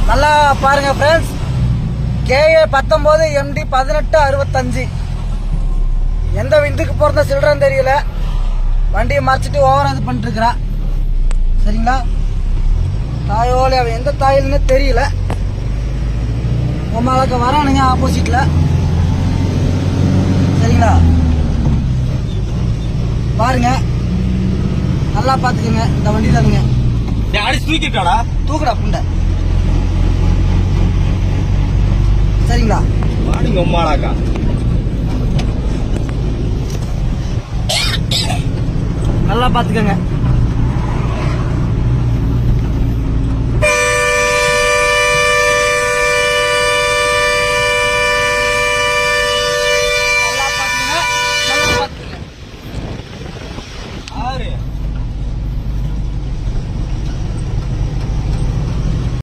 நல்லா பாருங்க friends, KA 19 MD 1865. எந்த விந்துக்கு போறத சில்றன்னு தெரியல. வண்டியை மறைச்சிட்டு ஓவர் இது பண்ணிட்டு இருக்கிறா. சரிங்களா? தாயோல அவன் எந்த தாயில்னு தெரியல. உமாளுக்கு வரானுங்க ஆப்போசிட்ல. சரிங்களா? பாருங்க, நல்லா பாத்துக்கோங்க. இந்த வண்டி தானுங்க. தூக்கிட்டாடா, தூக்குடா புண்டை. சரிங்களா? வாடிங்க உம்மாளாக்கா. நல்லா பாத்துக்கோங்க.